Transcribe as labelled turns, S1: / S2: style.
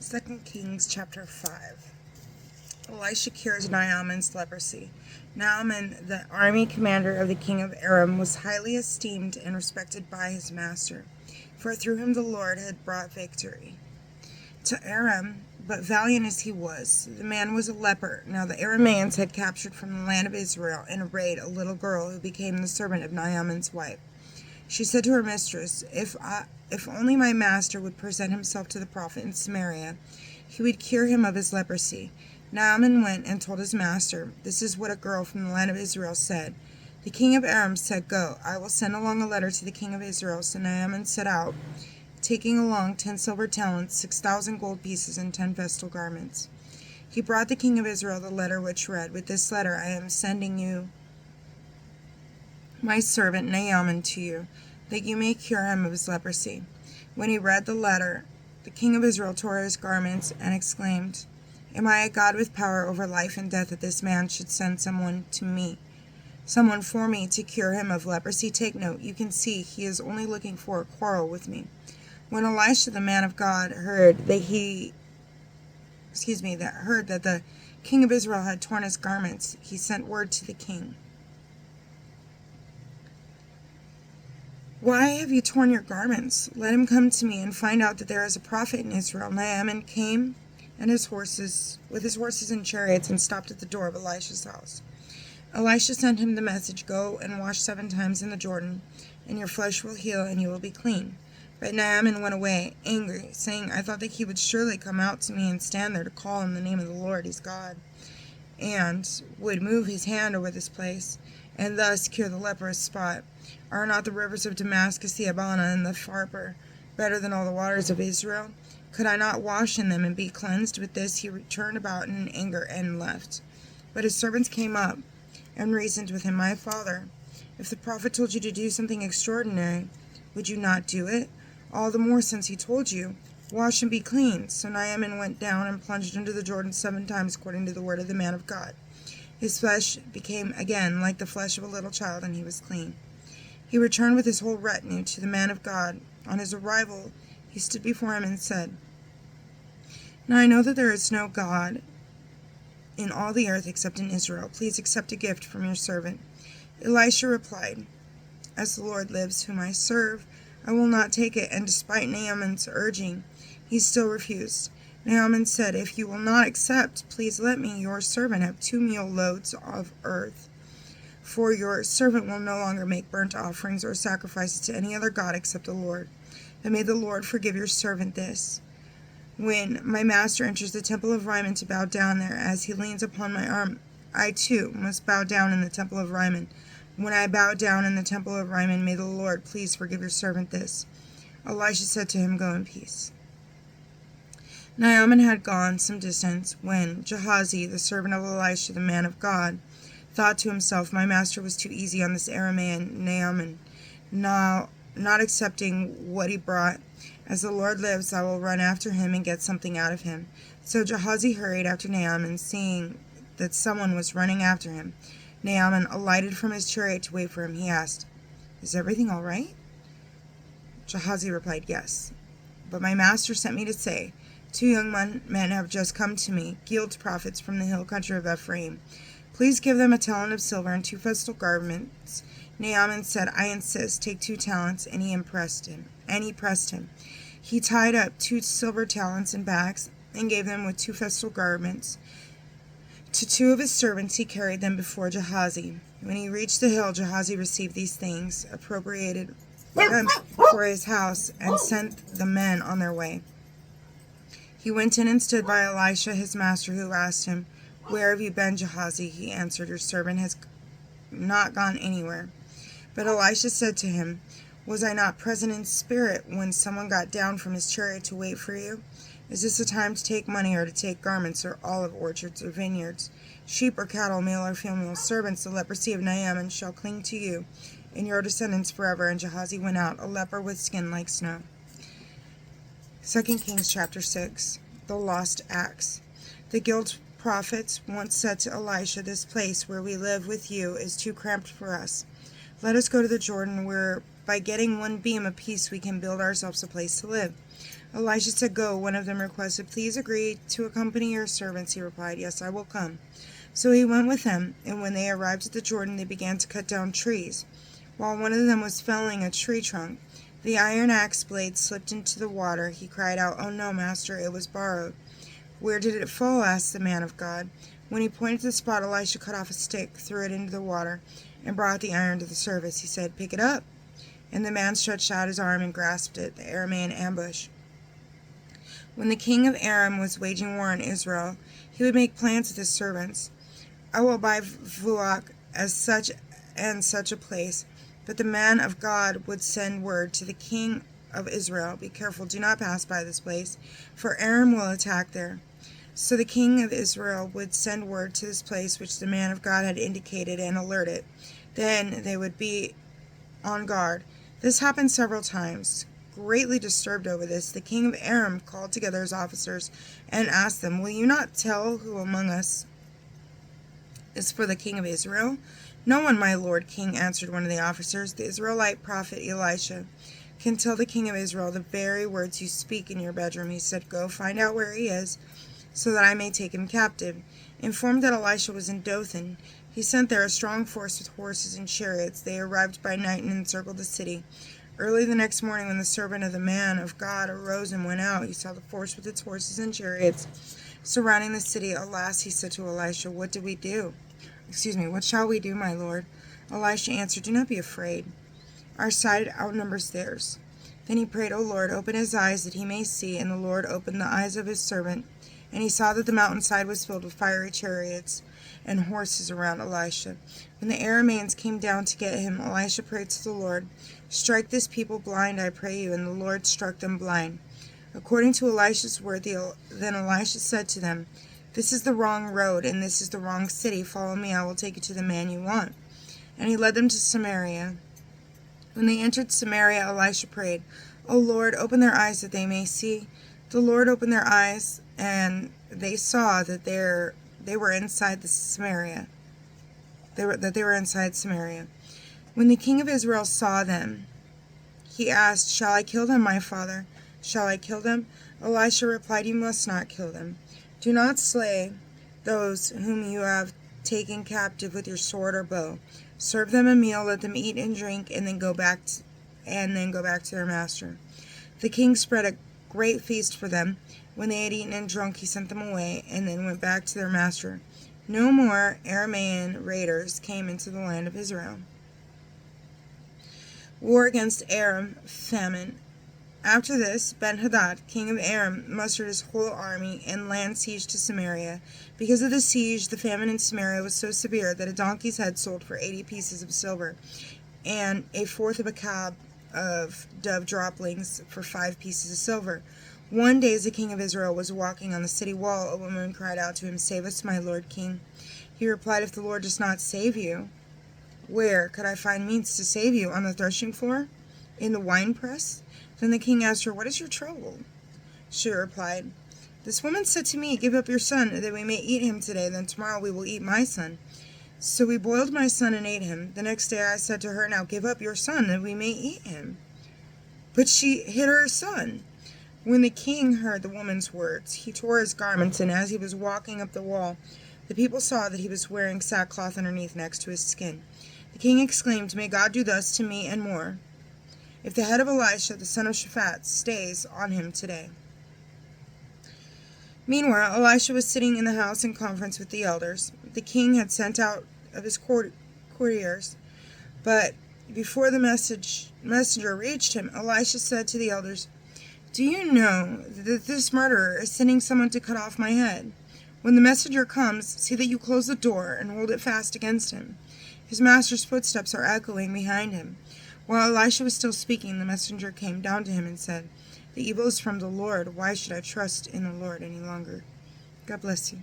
S1: 2 Kings chapter 5. Elisha cures Naaman's leprosy. Naaman, the army commander of the king of Aram, was highly esteemed and respected by his master, for through him the Lord had brought victory to Aram. But valiant as he was, the man was a leper. Now the Arameans had captured from the land of Israel in a raid a little girl who became the servant of Naaman's wife. She said to her mistress, If only my master would present himself to the prophet in Samaria, he would cure him of his leprosy. Naaman went and told his master, This is what a girl from the land of Israel said. The king of Aram said, Go, I will send along a letter to the king of Israel. So Naaman set out, taking along 10 silver talents, 6,000 gold pieces, and 10 festal garments. He brought the king of Israel the letter, which read, With this letter I am sending you my servant Naaman to you, that you may cure him of his leprosy. When he read the letter, the king of Israel tore his garments and exclaimed, Am I a God with power over life and death that this man should send someone for me to cure him of leprosy? Take note, you can see he is only looking for a quarrel with me. When Elisha, the man of God, heard that the king of Israel had torn his garments, he sent word to the king. Why have you torn your garments? Let him come to me and find out that there is a prophet in Israel. Naaman came with his horses and chariots and stopped at the door of Elisha's house. Elisha sent him the message, Go and wash 7 times in the Jordan, and your flesh will heal and you will be clean. But Naaman went away, angry, saying, I thought that he would surely come out to me and stand there to call on the name of the Lord his God, and would move his hand over this place, and thus cure the leprous spot. Are not the rivers of Damascus, the Abana, and the Pharpar better than all the waters of Israel? Could I not wash in them and be cleansed? With this he turned about in anger and left. But his servants came up and reasoned with him, My father, if the prophet told you to do something extraordinary, would you not do it? All the more since he told you, Wash and be clean. So Naaman went down and plunged into the Jordan 7 times according to the word of the man of God. His flesh became again like the flesh of a little child, and he was clean. He returned with his whole retinue to the man of God. On his arrival, he stood before him and said, Now I know that there is no God in all the earth except in Israel. Please accept a gift from your servant. Elisha replied, As the Lord lives, whom I serve, I will not take it. And despite Naaman's urging, he still refused. Naaman said, If you will not accept, please let me, your servant, have 2 mule loads of earth. For your servant will no longer make burnt offerings or sacrifices to any other god except the Lord. And may the Lord forgive your servant this. When my master enters the temple of Rimmon to bow down there, as he leans upon my arm, I too must bow down in the temple of Rimmon. When I bow down in the temple of Rimmon, may the Lord please forgive your servant this. Elisha said to him, Go in peace. Naaman had gone some distance when Gehazi, the servant of Elisha, the man of God, thought to himself, My master was too easy on this Aramean Naaman, now not accepting what he brought. As the Lord lives, I will run after him and get something out of him. So Gehazi hurried after Naaman, seeing that someone was running after him. Naaman alighted from his chariot to wait for him. He asked, Is everything all right? Gehazi replied, Yes. But my master sent me to say, 2 young men have just come to me, guild prophets from the hill country of Ephraim. Please give them a talent of silver and 2 festal garments. Naaman said, I insist. Take 2 talents. And he pressed him. He tied up 2 silver talents in bags and gave them with 2 festal garments. To 2 of his servants he carried them before Gehazi. When he reached the hill, Gehazi received these things, appropriated them for his house, and sent the men on their way. He went in and stood by Elisha his master, who asked him, Where have you been, Gehazi? He answered, Your servant has not gone anywhere. But Elisha said to him, Was I not present in spirit when someone got down from his chariot to wait for you? Is this a time to take money or to take garments or olive orchards or vineyards? Sheep or cattle, male or female, servants, the leprosy of Naaman shall cling to you and your descendants forever. And Gehazi went out, a leper with skin like snow. 2 Kings chapter 6. The lost axe. The guild prophets once said to Elisha, This place where we live with you is too cramped for us. Let us go to the Jordan, where by getting 1 beam apiece we can build ourselves a place to live. Elisha said, "Go." One of them requested, "Please agree to accompany your servants." He replied, "Yes, I will come." So he went with them, and when they arrived at the Jordan, they began to cut down trees. While one of them was felling a tree trunk, the iron axe blade slipped into the water. He cried out, "Oh no, master, it was borrowed." "Where did it fall?" asked the man of God. When he pointed to the spot, Elisha cut off a stick, threw it into the water, and brought the iron to the surface. He said, "Pick it up." And the man stretched out his arm and grasped it. The Aramean ambush. When the king of Aram was waging war on Israel, he would make plans with his servants. "I will buy Vuach as such and such a place." But the man of God would send word to the king of Israel, "Be careful, do not pass by this place, for Aram will attack there." So the king of Israel would send word to this place which the man of God had indicated and alert it. Then they would be on guard. This happened several times. Greatly disturbed over this, the king of Aram called together his officers and asked them, "Will you not tell who among us is for the king of Israel?" "No one, my lord king," answered one of the officers. "The Israelite prophet Elisha can tell the king of Israel the very words you speak in your bedroom." He said, "Go find out where he is, so that I may take him captive." Informed that Elisha was in Dothan, he sent there a strong force with horses and chariots. They arrived by night and encircled the city. Early the next morning, when the servant of the man of God arose and went out, he saw the force with its horses and chariots surrounding the city. "Alas," he said to Elisha, "what shall we do, my lord?" Elisha answered, "Do not be afraid. Our side outnumbers theirs." Then he prayed, "O Lord, open his eyes that he may see." And the Lord opened the eyes of his servant, and he saw that the mountainside was filled with fiery chariots and horses around Elisha. When the Arameans came down to get him, Elisha prayed to the Lord, "Strike this people blind, I pray you." And the Lord struck them blind. According to Elisha's word, then Elisha said to them, "This is the wrong road, and this is the wrong city. Follow me, I will take you to the man you want." And he led them to Samaria. When they entered Samaria, Elisha prayed, "O Lord, open their eyes that they may see." The Lord opened their eyes, and they saw that they were inside Samaria. They were inside Samaria. When the king of Israel saw them, he asked, "Shall I kill them, my father? Shall I kill them?" Elisha replied, "You must not kill them. Do not slay those whom you have taken captive with your sword or bow. Serve them a meal, let them eat and drink, and then go back to their master." The king spread a great feast for them. When they had eaten and drunk, he sent them away, and then went back to their master. No more Aramean raiders came into the land of Israel. War against Aram, famine. After this, Ben-Hadad, king of Aram, mustered his whole army and land siege to Samaria. Because of the siege, the famine in Samaria was so severe that a donkey's head sold for 80 pieces of silver, and a fourth of a cab of dove droppings for 5 pieces of silver. One day, as the king of Israel was walking on the city wall, a woman cried out to him, "Save us, my lord king." He replied, "If the Lord does not save you, where could I find means to save you? On the threshing floor? In the winepress?" Then the king asked her, "What is your trouble?" She replied, "This woman said to me, 'Give up your son, that we may eat him today, then tomorrow we will eat my son.' So we boiled my son and ate him. The next day I said to her, 'Now give up your son, that we may eat him.' But she hid her son." When the king heard the woman's words, he tore his garments, and as he was walking up the wall, the people saw that he was wearing sackcloth underneath next to his skin. The king exclaimed, "May God do thus to me and more, if the head of Elisha, the son of Shaphat, stays on him today." Meanwhile, Elisha was sitting in the house in conference with the elders. The king had sent out of his courtiers, but before the messenger reached him, Elisha said to the elders, "Do you know that this murderer is sending someone to cut off my head? When the messenger comes, see that you close the door and hold it fast against him. His master's footsteps are echoing behind him." While Elisha was still speaking, the messenger came down to him and said, "The evil is from the Lord. Why should I trust in the Lord any longer?" God bless you.